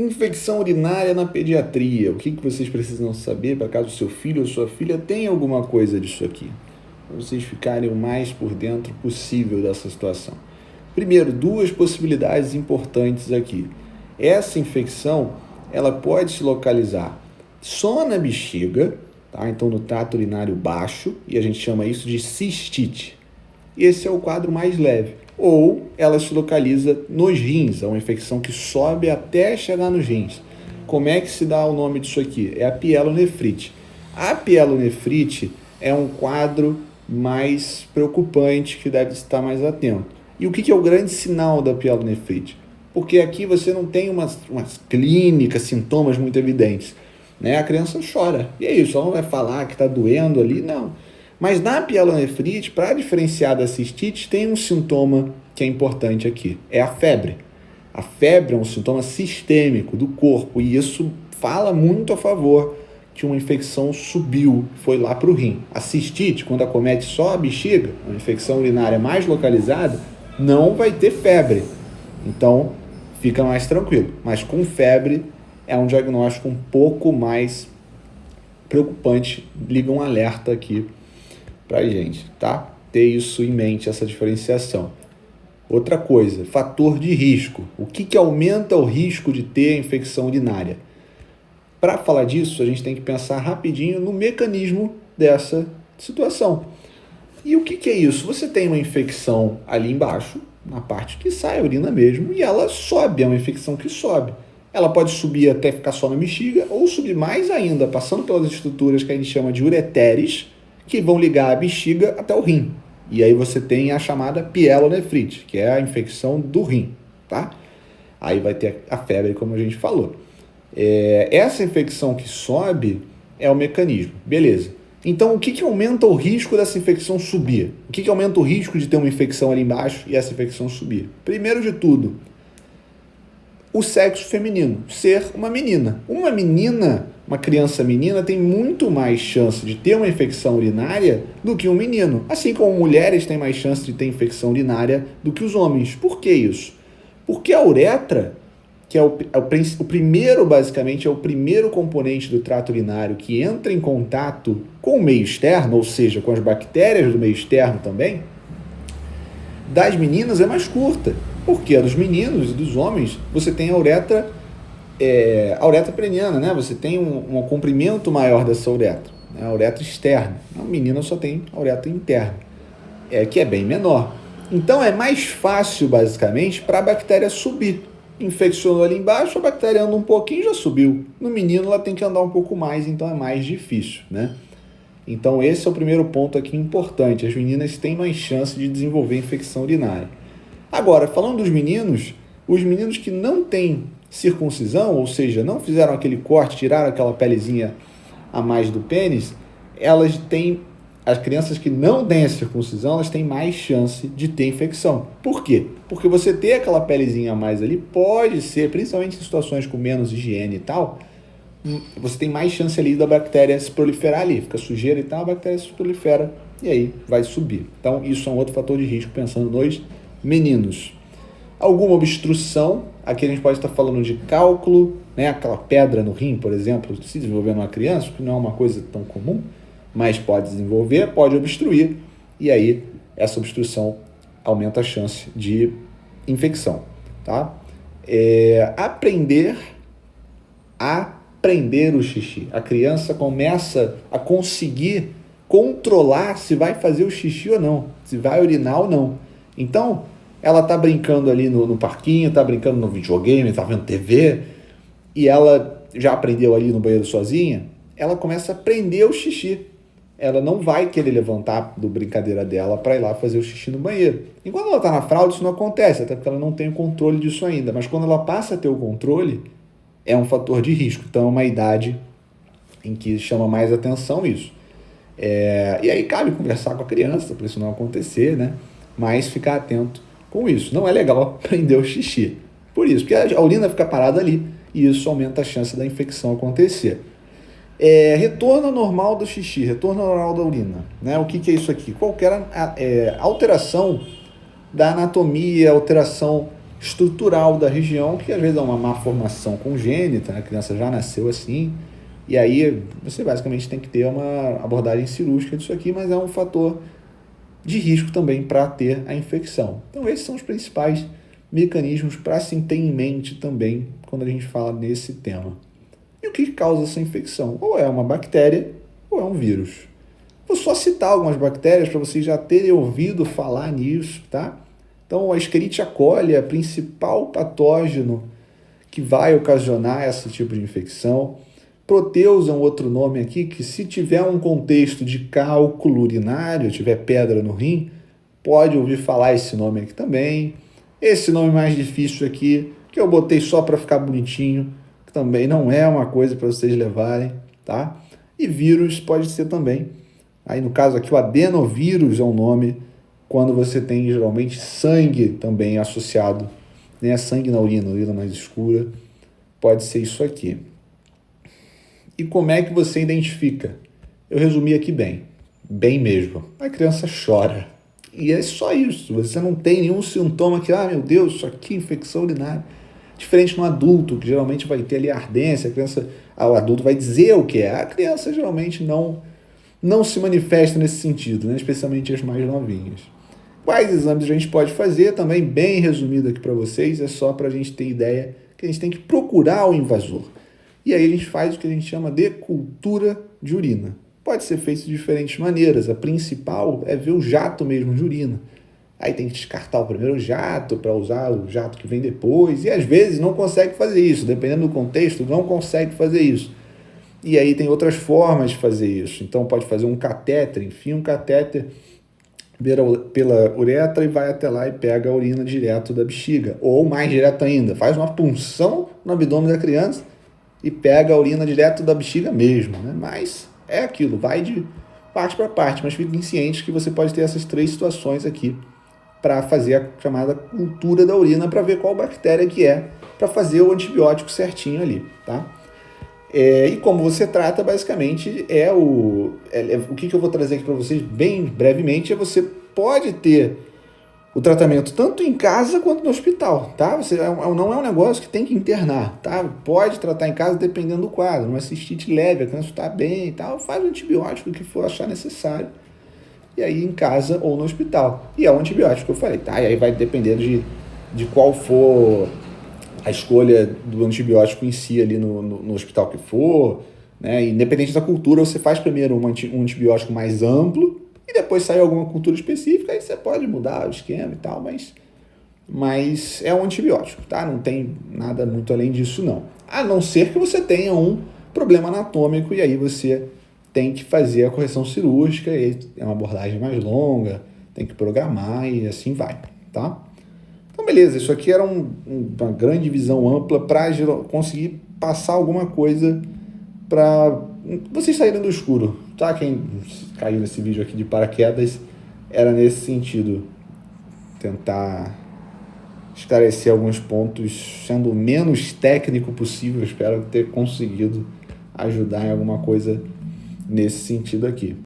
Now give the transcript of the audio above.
Infecção urinária na pediatria. O que vocês precisam saber para caso seu filho ou sua filha tenha alguma coisa disso aqui? Para vocês ficarem o mais por dentro possível dessa situação. Primeiro, duas possibilidades importantes aqui. Essa infecção, ela pode se localizar só na bexiga, tá? Então no trato urinário baixo, e a gente chama isso de cistite. Esse é o quadro mais leve. Ou ela se localiza nos rins, é uma infecção que sobe até chegar nos rins. Como é que se dá o nome disso aqui? É a pielonefrite. A pielonefrite é um quadro mais preocupante que deve estar mais atento. E o que é o grande sinal da pielonefrite? Porque aqui você não tem umas clínicas, sintomas muito evidentes, né? A criança chora, e é isso, ela não vai falar que está doendo ali, não. Mas na pielonefrite, para diferenciar da cistite, tem um sintoma que é importante aqui, é a febre. A febre é um sintoma sistêmico do corpo e isso fala muito a favor que uma infecção subiu, foi lá para o rim. A cistite, quando acomete só a bexiga, uma infecção urinária mais localizada, não vai ter febre. Então, fica mais tranquilo. Mas com febre é um diagnóstico um pouco mais preocupante. Liga um alerta aqui pra gente, tá? Ter isso em mente, essa diferenciação. Outra coisa, fator de risco. O que aumenta o risco de ter infecção urinária? Para falar disso, a gente tem que pensar rapidinho no mecanismo dessa situação. E o que é isso? Você tem uma infecção ali embaixo, na parte que sai a urina mesmo, e ela sobe, é uma infecção que sobe. Ela pode subir até ficar só na bexiga, ou subir mais ainda, passando pelas estruturas que a gente chama de ureteres, que vão ligar a bexiga até o rim. E aí você tem a chamada pielonefrite, que é a infecção do rim, tá? Aí vai ter a febre, como a gente falou. Essa infecção que sobe é o mecanismo, beleza. Então, o que aumenta o risco dessa infecção subir? O que aumenta o risco de ter uma infecção ali embaixo e essa infecção subir? Primeiro de tudo, o sexo feminino, ser uma menina. Uma criança menina tem muito mais chance de ter uma infecção urinária do que um menino. Assim como mulheres têm mais chance de ter infecção urinária do que os homens. Por que isso? Porque a uretra, que é o primeiro, basicamente, é o primeiro componente do trato urinário que entra em contato com o meio externo, ou seja, com as bactérias do meio externo também, das meninas é mais curta. Porque a dos meninos e dos homens, você tem a uretra peniana, né? Você tem um comprimento maior dessa uretra, né? A uretra externa. A menina só tem a uretra interna, que é bem menor. Então é mais fácil, basicamente, para a bactéria subir. Infeccionou ali embaixo, a bactéria anda um pouquinho e já subiu. No menino ela tem que andar um pouco mais, então é mais difícil, né? Então esse é o primeiro ponto aqui importante. As meninas têm mais chance de desenvolver infecção urinária. Agora, falando dos meninos, os meninos que não têm circuncisão, ou seja, não fizeram aquele corte, tiraram aquela pelezinha a mais do pênis, as crianças que não têm a circuncisão, elas têm mais chance de ter infecção. Por quê? Porque você ter aquela pelezinha a mais ali pode ser, principalmente em situações com menos higiene e tal, você tem mais chance ali da bactéria se proliferar ali, fica sujeira e tal, a bactéria se prolifera e aí vai subir. Então isso é um outro fator de risco pensando nos meninos. Alguma obstrução, aqui a gente pode estar falando de cálculo, né? Aquela pedra no rim, por exemplo, se desenvolver numa criança, que não é uma coisa tão comum, mas pode desenvolver, pode obstruir, e aí essa obstrução aumenta a chance de infecção, tá? Aprender o xixi. A criança começa a conseguir controlar se vai fazer o xixi ou não, se vai urinar ou não. Então, ela tá brincando ali no parquinho, tá brincando no videogame, tá vendo TV, e ela já aprendeu ali no banheiro sozinha, ela começa a aprender o xixi. Ela não vai querer levantar do brincadeira dela para ir lá fazer o xixi no banheiro. E quando ela tá na fralda, isso não acontece, até porque ela não tem o controle disso ainda. Mas quando ela passa a ter o controle, é um fator de risco. Então, é uma idade em que chama mais atenção isso. E aí cabe conversar com a criança para isso não acontecer, né? Mas ficar atento com isso. Não é legal prender o xixi. Por isso, porque a urina fica parada ali e isso aumenta a chance da infecção acontecer. Retorno normal do xixi, retorno normal da urina, né? O que é isso aqui? Qualquer alteração da anatomia, alteração estrutural da região, que às vezes é uma má formação congênita, a criança já nasceu assim, e aí você basicamente tem que ter uma abordagem cirúrgica disso aqui, mas é um fator de risco também para ter a infecção. Então esses são os principais mecanismos para se ter em mente também quando a gente fala nesse tema. E o que causa essa infecção? Ou é uma bactéria ou é um vírus. Vou só citar algumas bactérias para vocês já terem ouvido falar nisso, tá? Então, a Escherichia coli é o principal patógeno que vai ocasionar esse tipo de infecção. Proteus é um outro nome aqui, que se tiver um contexto de cálculo urinário, tiver pedra no rim, pode ouvir falar esse nome aqui também. Esse nome mais difícil aqui, que eu botei só para ficar bonitinho, que também não é uma coisa para vocês levarem, tá? E vírus pode ser também. Aí no caso aqui o adenovírus é um nome quando você tem geralmente sangue também associado, né? Sangue na urina mais escura, pode ser isso aqui. E como é que você identifica? Eu resumi aqui bem mesmo. A criança chora. E é só isso, você não tem nenhum sintoma que, meu Deus, isso aqui é infecção urinária. Diferente no adulto, que geralmente vai ter ali ardência, o adulto vai dizer o que é. A criança geralmente não se manifesta nesse sentido, né? Especialmente as mais novinhas. Quais exames a gente pode fazer? Também bem resumido aqui para vocês, é só para a gente ter ideia que a gente tem que procurar o invasor. E aí a gente faz o que a gente chama de cultura de urina. Pode ser feito de diferentes maneiras. A principal é ver o jato mesmo de urina. Aí tem que descartar o primeiro jato para usar o jato que vem depois. E às vezes não consegue fazer isso, dependendo do contexto, não consegue fazer isso. E aí tem outras formas de fazer isso. Então pode fazer um catéter, enfia um catéter pela uretra e vai até lá e pega a urina direto da bexiga. Ou mais direto ainda, faz uma punção no abdômen da criança e pega a urina direto da bexiga mesmo, né? Mas é aquilo, vai de parte para parte, mas fiquem cientes que você pode ter essas três situações aqui para fazer a chamada cultura da urina, para ver qual bactéria que é, para fazer o antibiótico certinho ali, tá? E como você trata, basicamente, o que eu vou trazer aqui para vocês bem brevemente, você pode ter o tratamento tanto em casa quanto no hospital, tá? Não é um negócio que tem que internar, tá? Pode tratar em casa dependendo do quadro, uma cistite leve, a criança está bem e tal, faz o antibiótico que for achar necessário, e aí em casa ou no hospital. E é o antibiótico que eu falei, tá? E aí vai depender de qual for a escolha do antibiótico em si ali no hospital que for, né? Independente da cultura, você faz primeiro um antibiótico mais amplo e depois sai alguma cultura específica, aí você pode mudar o esquema e tal, mas é um antibiótico, tá? Não tem nada muito além disso, não. A não ser que você tenha um problema anatômico e aí você tem que fazer a correção cirúrgica, e é uma abordagem mais longa, tem que programar e assim vai, tá? Então, beleza, isso aqui era uma grande visão ampla para conseguir passar alguma coisa para vocês saírem do escuro, tá? Quem caiu nesse vídeo aqui de paraquedas era nesse sentido, tentar esclarecer alguns pontos sendo o menos técnico possível. Espero ter conseguido ajudar em alguma coisa nesse sentido aqui.